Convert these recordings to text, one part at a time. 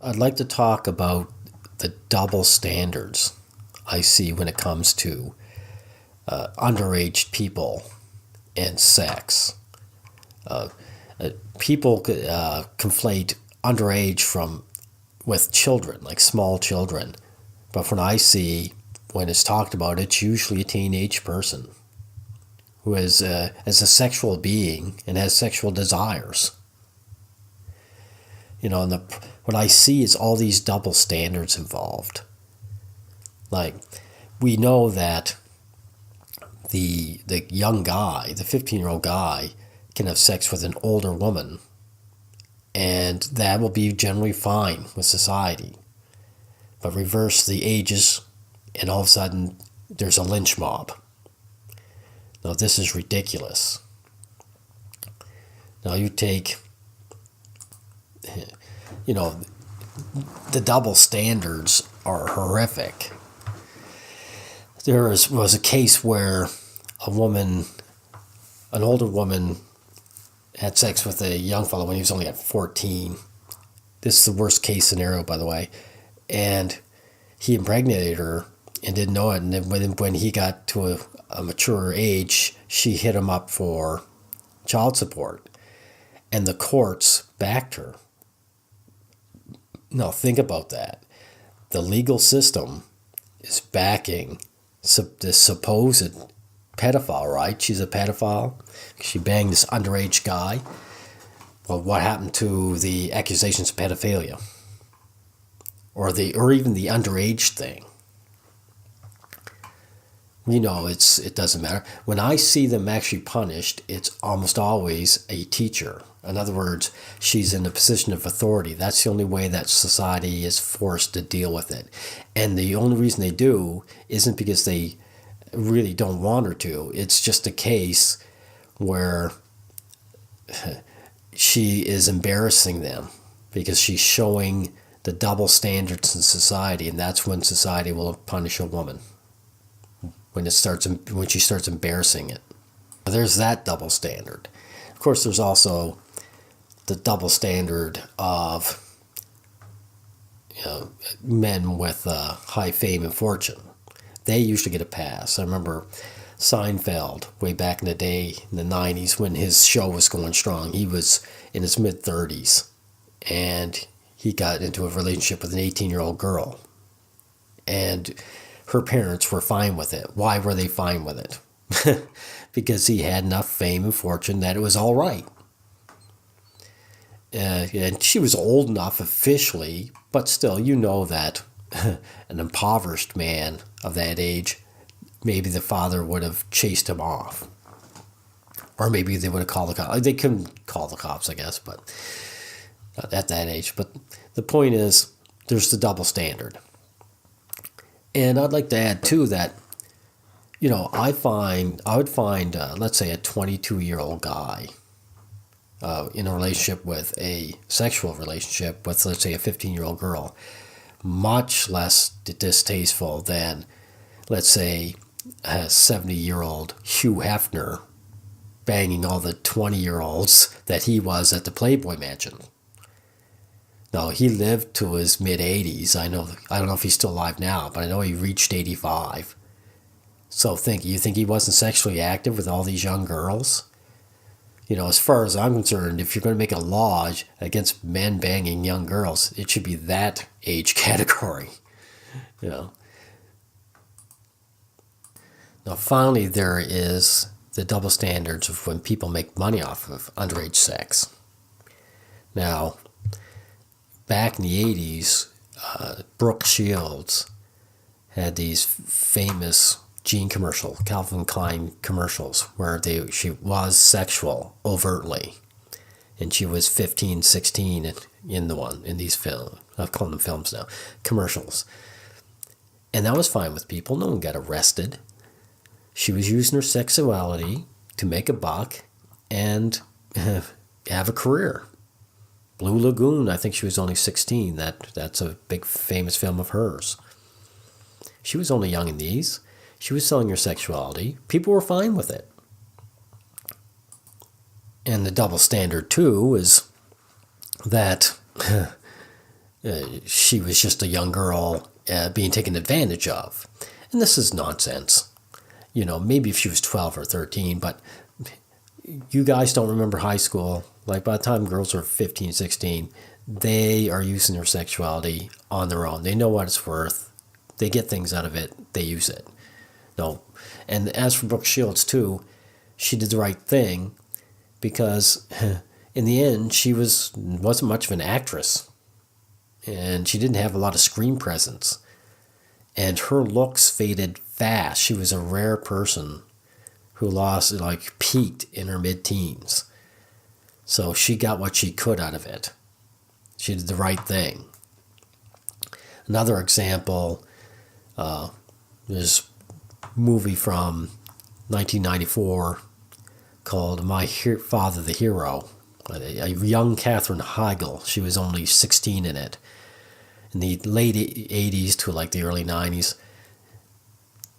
I'd like to talk about the double standards I see when it comes to underage people and sex. Uh, People conflate underage from with children, like small children. But when I see when it's talked about, it's usually a teenage person who is a sexual being and has sexual desires. And what I see is all these double standards involved. Like, we know that the young guy, the 15-year-old guy, can have sex with an older woman, and that will be generally fine with society. But reverse the ages, and all of a sudden, there's a lynch mob. Now, this is ridiculous. Now, you take, you know, the double standards are horrific. Was a case where an older woman, had sex with a young fellow when he was only at 14. This is the worst case scenario, by the way. And he impregnated her and didn't know it. And then when he got to a mature age, she hit him up for child support. And the courts backed her. Now, think about that. The legal system is backing this supposed pedophile, right? She's a pedophile. She banged this underage guy. Well, what happened to the accusations of pedophilia? Or even the underage thing? It doesn't matter. When I see them actually punished, it's almost always a teacher. In other words, she's in a position of authority. That's the only way that society is forced to deal with it. And the only reason they do isn't because they really don't want her to. It's just a case where she is embarrassing them because she's showing the double standards in society, and that's when society will punish a woman. When she starts embarrassing it. There's that double standard. Of course, there's also the double standard of men with high fame and fortune. They usually get a pass. I remember Seinfeld way back in the day in the 90s when his show was going strong. He was in his mid-30s and he got into a relationship with an 18-year-old girl. And her parents were fine with it. Why were they fine with it? Because he had enough fame and fortune that it was all right. And she was old enough officially, but still, that an impoverished man of that age, maybe the father would have chased him off. Or maybe they would have called the cops. They couldn't call the cops, I guess, but not at that age. But the point is, there's the double standard. And I'd like to add, too, that, I would find, let's say, a 22-year-old guy in a relationship with a sexual relationship with, let's say, a 15-year-old girl, much less distasteful than, let's say, a 70-year-old Hugh Hefner banging all the 20-year-olds that he was at the Playboy Mansion. No, he lived to his mid-80s. I don't know if he's still alive now, but I know he reached 85. So you think he wasn't sexually active with all these young girls? As far as I'm concerned, if you're going to make a law against men banging young girls, it should be that age category. Now, finally, there is the double standards of when people make money off of underage sex. Now, back in the 80s, Brooke Shields had these famous Calvin Klein commercials, where she was sexual overtly. And she was 15, 16 in these films. I'm calling them films now. Commercials. And that was fine with people. No one got arrested. She was using her sexuality to make a buck and have a career. Blue Lagoon, I think she was only 16. That's a big famous film of hers. She was only young in these. She was selling her sexuality. People were fine with it. And the double standard, too, is that she was just a young girl being taken advantage of. And this is nonsense. Maybe if she was 12 or 13, but you guys don't remember high school. Like by the time girls are 15, 16, they are using their sexuality on their own. They know what it's worth. They get things out of it. They use it. No. And as for Brooke Shields too, she did the right thing because in the end she wasn't much of an actress. And she didn't have a lot of screen presence. And her looks faded fast. She was a rare person who peaked in her mid-teens. So she got what she could out of it. She did the right thing. Another example, there's a movie from 1994 called My Father the Hero. A young Katherine Heigl. She was only 16 in it. In the late 80s to the early 90s,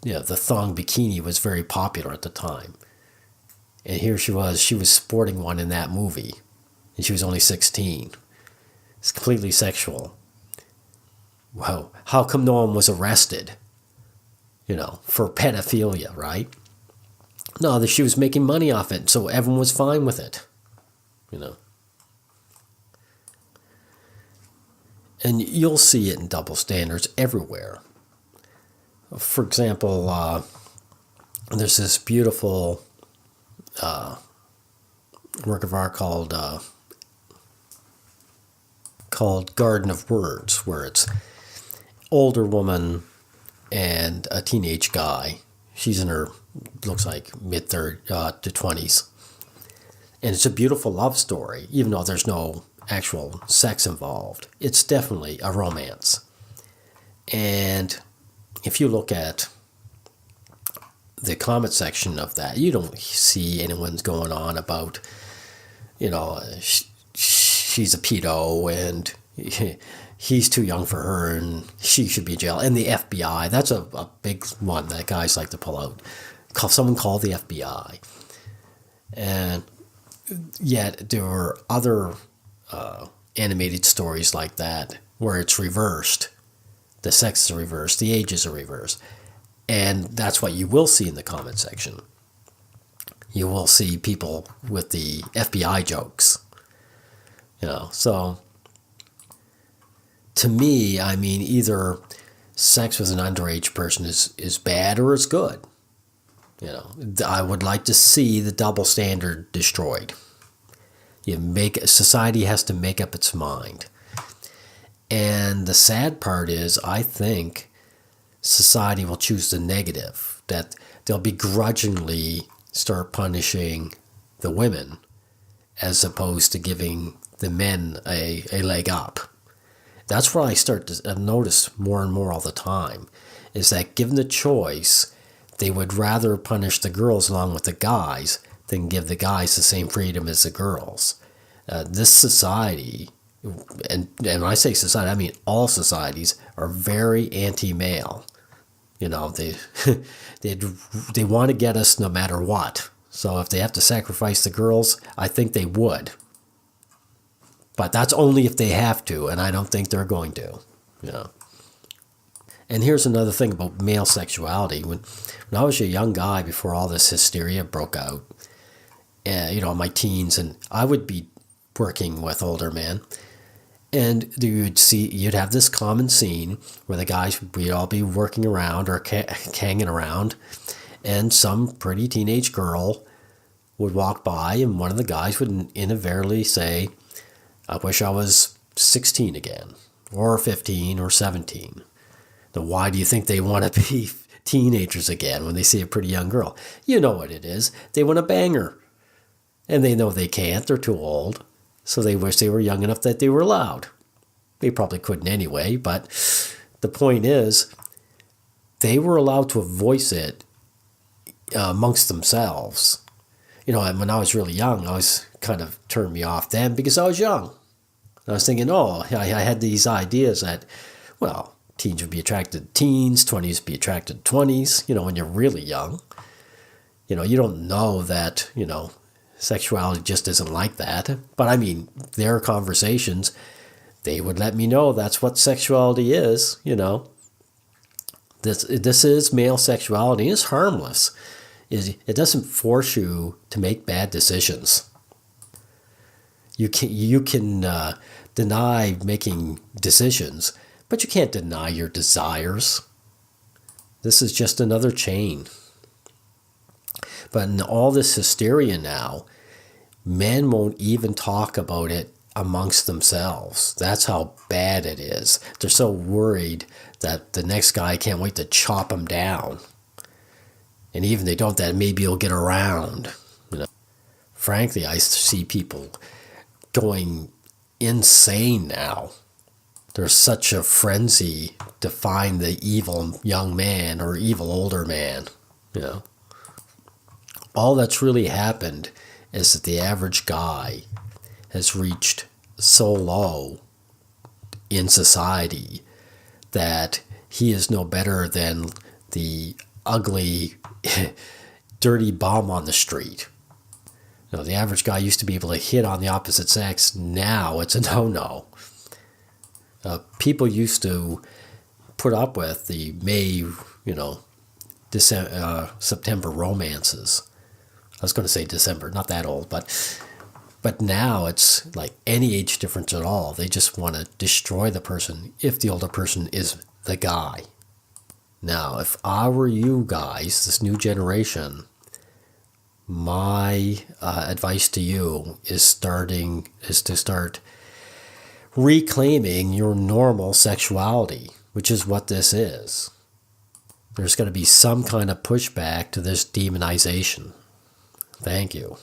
the thong bikini was very popular at the time. And here she was sporting one in that movie. And she was only 16. It's completely sexual. Wow. How come no one was arrested? For pedophilia, right? No, she was making money off it, so everyone was fine with it. And you'll see it in double standards everywhere. For example, there's this beautiful work of art called Garden of Words, where it's older woman and a teenage guy. She's in her, looks like mid to 20s. And it's a beautiful love story, even though there's no actual sex involved. It's definitely a romance. And if you look at the comment section of that, you don't see anyone's going on about, she's a pedo and he's too young for her and she should be in jail. And the FBI, that's a big one that guys like to pull out. Someone called the FBI. And yet there are other animated stories like that where it's reversed. The sex is reversed, the ages are reversed. And that's what you will see in the comment section. You will see people with the FBI jokes. So to me, either sex with an underage person is bad or it's good. I would like to see the double standard destroyed. Society has to make up its mind. And the sad part is, I think society will choose the negative, that they'll begrudgingly start punishing the women as opposed to giving the men a leg up. That's what I start to notice more and more all the time, is that given the choice, they would rather punish the girls along with the guys than give the guys the same freedom as the girls. This society, and when I say society, I mean all societies, are very anti-male. They they want to get us no matter what. So if they have to sacrifice the girls, I think they would. But that's only if they have to, and I don't think they're going to. And here's another thing about male sexuality. When I was a young guy, before all this hysteria broke out, in my teens, and I would be working with older men, and you'd have this common scene where the guys, we'd all be working around or hanging around, and some pretty teenage girl would walk by, and one of the guys would invariably say, "I wish I was 16 again, or 15 or 17. Now, why do you think they want to be teenagers again when they see a pretty young girl? You know what it is. They want to bang her. And they know they can't. They're too old. So they wish they were young enough that they were allowed. They probably couldn't anyway, but the point is, they were allowed to voice it amongst themselves. And when I was really young, I was kind of turned me off then because I was young. I was thinking, I had these ideas that, teens would be attracted to teens, 20s would be attracted to 20s, when you're really young. You don't know that, sexuality just isn't like that. But there are conversations they would let me know that's what sexuality is, you know. This is male sexuality. It's harmless. It doesn't force you to make bad decisions. You can deny making decisions, but you can't deny your desires. This is just another chain. But in all this hysteria now, men won't even talk about it amongst themselves. That's how bad it is. They're so worried that the next guy can't wait to chop them down. And even they don't, that maybe he'll get around. You know? Frankly, I see people going insane now. There's such a frenzy to find the evil young man or evil older man. You know, all that's really happened is that the average guy has reached so low in society that he is no better than the ugly, dirty bum on the street. You know, the average guy used to be able to hit on the opposite sex. Now it's a no-no. People used to put up with the May, September romances. I was going to say December, not that old, but now it's like any age difference at all. They just want to destroy the person if the older person is the guy. Now, if I were you guys, this new generation, my advice to you is to start reclaiming your normal sexuality, which is what this is. There's going to be some kind of pushback to this demonization. Thank you.